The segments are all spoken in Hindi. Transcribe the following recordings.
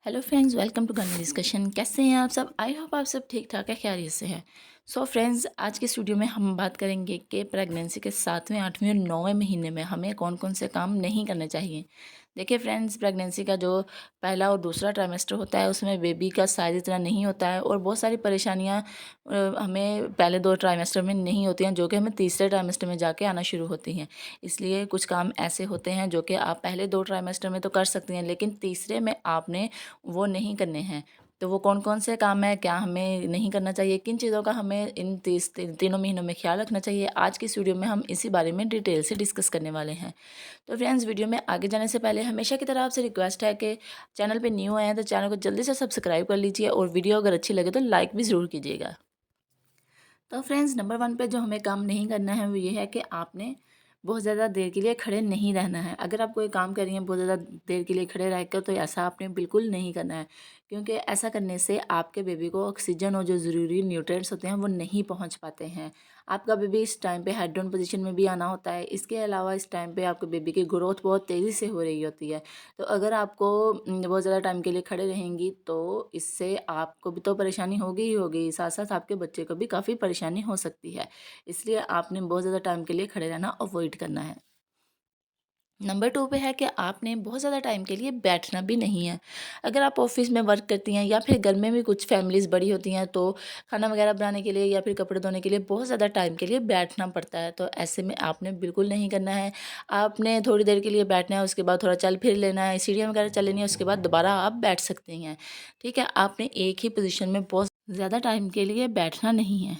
Hello friends, welcome to gun discussion. कैसे हैं आप सब? आई होप आप सब ठीक ठाक है, खैरियत से हैं। सो फ्रेंड्स, आज के स्टूडियो में हम बात करेंगे कि प्रेगनेंसी के 7वें 8वें और 9वें महीने में हमें कौन कौन से काम नहीं करने चाहिए। देखिए फ्रेंड्स, प्रेगनेंसी का जो पहला और दूसरा ट्राइमेस्टर होता है उसमें बेबी का साइज़ इतना नहीं होता है और बहुत सारी परेशानियां हमें पहले 2 ट्राइमेस्टर में नहीं होती हैं, जो कि हमें तीसरे ट्राइमेस्टर में जाके आना शुरू होती हैं। इसलिए कुछ काम ऐसे होते हैं जो कि आप पहले 2 ट्राइमेस्टर में तो कर सकती हैं, लेकिन तीसरे में आपने वो नहीं करने हैं। तो वो कौन कौन से काम हैं, क्या हमें नहीं करना चाहिए, किन चीज़ों का हमें इन तीनों महीनों में ख्याल रखना चाहिए, आज की इस वीडियो में हम इसी बारे में डिटेल से डिस्कस करने वाले हैं। तो फ्रेंड्स, वीडियो में आगे जाने से पहले हमेशा की तरह आपसे रिक्वेस्ट है कि चैनल पे न्यू आए हैं तो चैनल को जल्दी से सब्सक्राइब कर लीजिए और वीडियो अगर अच्छी लगे तो लाइक भी ज़रूर कीजिएगा। तो फ्रेंड्स, नंबर 1 पे जो हमें काम नहीं करना है वो ये है कि आपने बहुत ज़्यादा देर के लिए खड़े नहीं रहना है। अगर आप कोई काम कर रही हैं बहुत ज़्यादा देर के लिए खड़े रहकर, तो ऐसा आपने बिल्कुल नहीं करना है, क्योंकि ऐसा करने से आपके बेबी को ऑक्सीजन और जो ज़रूरी न्यूट्रिएंट्स होते हैं वो नहीं पहुंच पाते हैं। आपका बेबी इस टाइम पे हेड डाउन पोजीशन में भी आना होता है। इसके अलावा इस टाइम पे आपके बेबी की ग्रोथ बहुत तेज़ी से हो रही होती है। तो अगर आपको बहुत ज़्यादा टाइम के लिए खड़े रहेंगी तो इससे आपको भी तो परेशानी होगी ही होगी, साथ साथ आपके बच्चे को भी काफ़ी परेशानी हो सकती है। इसलिए आपने बहुत ज़्यादा टाइम के लिए खड़े रहना अवॉइड करना है। नंबर 2 पे है कि आपने बहुत ज़्यादा टाइम के लिए बैठना भी नहीं है। अगर आप ऑफ़िस में वर्क करती हैं या फिर घर में भी कुछ फैमिलीज़ बड़ी होती हैं, तो खाना वगैरह बनाने के लिए या फिर कपड़े धोने के लिए बहुत ज़्यादा टाइम के लिए बैठना पड़ता है। तो ऐसे में आपने बिल्कुल नहीं करना है। आपने थोड़ी देर के लिए बैठना है, उसके बाद थोड़ा चल फिर लेना है, सीढ़ियाँ वगैरह चल लेनी है, उसके बाद दोबारा आप बैठ सकती हैं। ठीक है? आपने एक ही पोज़ीशन में बहुत ज़्यादा टाइम के लिए बैठना नहीं है।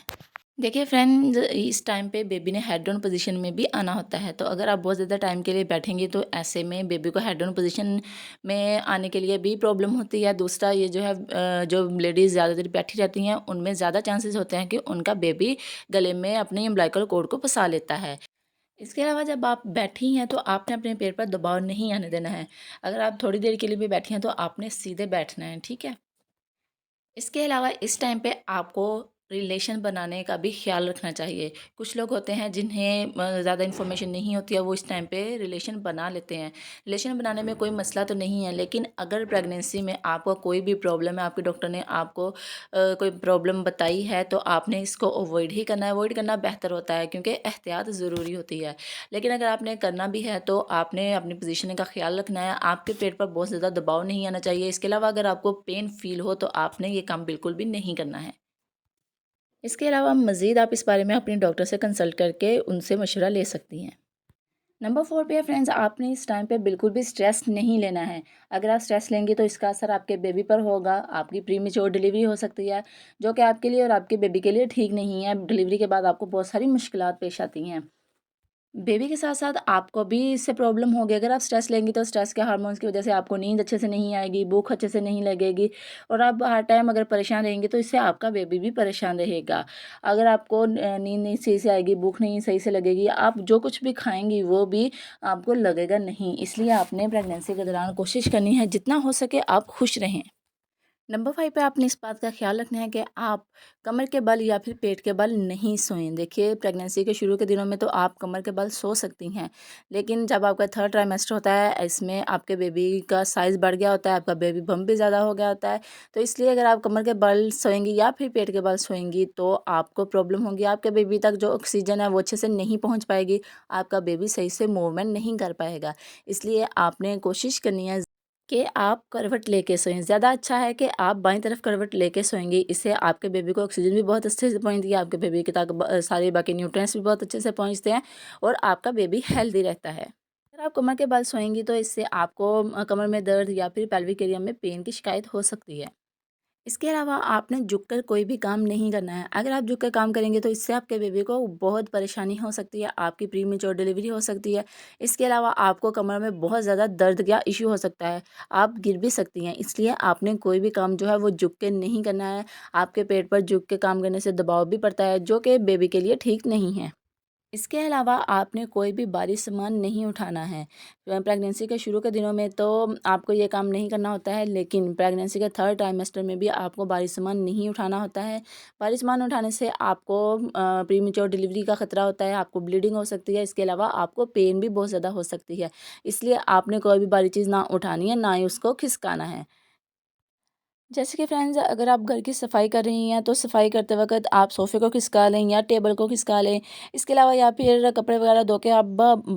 देखिए फ्रेंड्स, इस टाइम पे बेबी ने हेड डाउन पोजीशन में भी आना होता है। तो अगर आप बहुत ज़्यादा टाइम के लिए बैठेंगी तो ऐसे में बेबी को हेड डाउन पोजीशन में आने के लिए भी प्रॉब्लम होती है। दूसरा, ये जो है जो लेडीज़ ज़्यादा देर बैठी रहती हैं उनमें ज़्यादा चांसेस होते हैं कि उनका बेबी गले में अपने अम्बिलिकल कॉर्ड को फंसा लेता है। इसके अलावा जब आप बैठी हैं तो आपने अपने पैर पर दबाव नहीं आने देना है। अगर आप थोड़ी देर के लिए भी बैठी हैं तो आपने सीधे बैठना है, ठीक है? इसके अलावा इस टाइम पे आपको रिलेशन बनाने का भी ख्याल रखना चाहिए। कुछ लोग होते हैं जिन्हें ज़्यादा इन्फॉर्मेशन नहीं होती है, वो इस टाइम पे रिलेशन बना लेते हैं। रिलेशन बनाने में कोई मसला तो नहीं है, लेकिन अगर प्रेगनेंसी में आपको कोई भी प्रॉब्लम है, आपके डॉक्टर ने आपको कोई प्रॉब्लम बताई है, तो आपने इसको अवॉइड ही करना है। अवॉइड करना बेहतर होता है क्योंकि एहतियात ज़रूरी होती है। लेकिन अगर आपने करना भी है तो आपने अपनी पोजीशन का ख्याल रखना है। आपके पेट पर बहुत ज़्यादा दबाव नहीं आना चाहिए। इसके अलावा अगर आपको पेन फ़ील हो तो आपने ये काम बिल्कुल भी नहीं करना है। इसके अलावा मज़ीद आप इस बारे में अपने डॉक्टर से कंसल्ट करके उनसे मशवरा ले सकती हैं। नंबर 4 पे है फ्रेंड्स, आपने इस टाइम पे बिल्कुल भी स्ट्रेस नहीं लेना है। अगर आप स्ट्रेस लेंगे तो इसका असर आपके बेबी पर होगा। आपकी प्रीमेच्योर डिलीवरी हो सकती है, जो कि आपके लिए और आपके बेबी के लिए ठीक नहीं है। डिलीवरी के बाद आपको बहुत सारी मुश्किलात पेश आती हैं। बेबी के साथ-साथ आपको भी इससे प्रॉब्लम होगी। अगर आप स्ट्रेस लेंगी तो स्ट्रेस के हार्मोन्स की वज़ह से आपको नींद अच्छे से नहीं आएगी, भूख अच्छे से नहीं लगेगी और आप हर टाइम अगर परेशान रहेंगी तो इससे आपका बेबी भी परेशान रहेगा। अगर आपको नींद नहीं सही से आएगी, भूख नहीं सही से लगेगी, आप जो कुछ भी खाएँगी वो भी आपको लगेगा नहीं। इसलिए आपने प्रेगनेंसी के दौरान कोशिश करनी है जितना हो सके आप खुश रहें। नंबर 5 पे आपने इस बात का ख़्याल रखना है कि आप कमर के बल या फिर पेट के बल नहीं सोएं। देखिए, प्रेगनेंसी के शुरू के दिनों में तो आप कमर के बल सो सकती हैं, लेकिन जब आपका 3rd ट्राइमेस्टर होता है, इसमें आपके बेबी का साइज़ बढ़ गया होता है, आपका बेबी बम्प भी ज़्यादा हो गया होता है। तो इसलिए अगर आप कमर के बल सोएंगी या फिर पेट के बल सोएंगी तो आपको प्रॉब्लम होगी। आपके बेबी तक जो ऑक्सीजन है वो अच्छे से नहीं पहुँच पाएगी, आपका बेबी सही से मूवमेंट नहीं कर पाएगा। इसलिए आपने कोशिश करनी है कि आप करवट लेके सोएं। ज़्यादा अच्छा है कि आप बाईं तरफ करवट लेके सोएंगी। इससे आपके बेबी को ऑक्सीजन भी बहुत अच्छे से पहुँचती है, आपके बेबी के तक सारे बाकी न्यूट्रिएंट्स भी बहुत अच्छे से पहुँचते हैं और आपका बेबी हेल्दी रहता है। अगर आप कमर के बल सोएंगी तो इससे आपको कमर में दर्द या फिर पेल्विक एरिया में पेन की शिकायत हो सकती है। इसके अलावा आपने झुककर कोई भी काम नहीं करना है। अगर आप झुककर काम करेंगे तो इससे आपके बेबी को बहुत परेशानी हो सकती है, आपकी प्रीमेच्योर डिलीवरी हो सकती है। इसके अलावा आपको कमर में बहुत ज़्यादा दर्द या इश्यू हो सकता है, आप गिर भी सकती हैं। इसलिए आपने कोई भी काम जो है वो झुक के नहीं करना है। आपके पेट पर झुक के काम करने से दबाव भी पड़ता है, जो कि बेबी के लिए ठीक नहीं है। इसके अलावा आपने कोई भी भारी सामान नहीं उठाना है। प्रेगनेंसी के शुरू के दिनों में तो आपको ये काम नहीं करना होता है, लेकिन प्रेगनेंसी के 3rd ट्राइमेस्टर में भी आपको भारी सामान नहीं उठाना होता है। भारी सामान उठाने से आपको प्रीमेच्योर डिलीवरी का खतरा होता है, आपको ब्लीडिंग हो सकती है, इसके अलावा आपको पेन भी बहुत ज़्यादा हो सकती है। इसलिए आपने कोई भी भारी चीज़ ना उठानी है, ना ही उसको खिसकाना है। जैसे कि फ्रेंड्स, अगर आप घर की सफाई कर रही हैं तो सफाई करते वक्त आप सोफ़े को खिसका लें या टेबल को खिसका लें। इसके अलावा या फिर कपड़े वगैरह धो के आप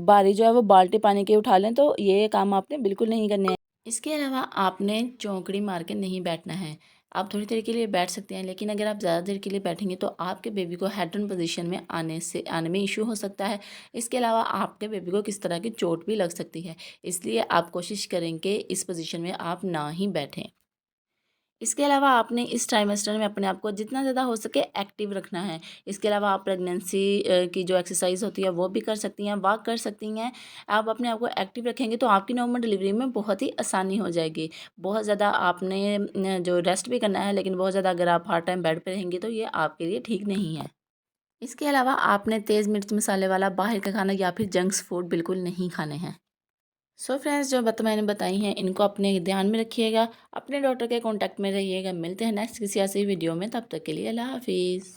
बारी जो है वो बाल्टी पानी की उठा लें, तो ये काम आपने बिल्कुल नहीं करने हैं। इसके अलावा आपने चौकड़ी मार के नहीं बैठना है। आप थोड़ी देर के लिए बैठ सकते हैं, लेकिन अगर आप ज़्यादा देर के लिए बैठेंगे तो आपके बेबी को हेड डाउन पोजीशन में आने में इशू हो सकता है। इसके अलावा आपके बेबी को किस तरह की चोट भी लग सकती है। इसलिए आप कोशिश करें कि इस पोजीशन में आप ना ही बैठें। इसके अलावा आपने इस ट्राइमेस्टर में अपने आप को जितना ज़्यादा हो सके एक्टिव रखना है। इसके अलावा आप प्रेगनेंसी की जो एक्सरसाइज होती है वो भी कर सकती हैं, वॉक कर सकती हैं। आप अपने आप को एक्टिव रखेंगे तो आपकी नॉर्मल डिलीवरी में बहुत ही आसानी हो जाएगी। बहुत ज़्यादा आपने जो रेस्ट भी करना है, लेकिन बहुत ज़्यादा अगर आप हर टाइम बेड पे रहेंगी तो ये आपके लिए ठीक नहीं है। इसके अलावा आपने तेज़ मिर्च मसाले वाला बाहर का खाना या फिर जंक्स फूड बिल्कुल नहीं खाने हैं। सो फ्रेंड्स, जो बातें मैंने बताई हैं इनको अपने ध्यान में रखिएगा। अपने डॉक्टर के कांटेक्ट में रहिएगा। मिलते हैं नेक्स्ट किसी ऐसी वीडियो में, तब तक के लिए अल्लाह हाफिज़।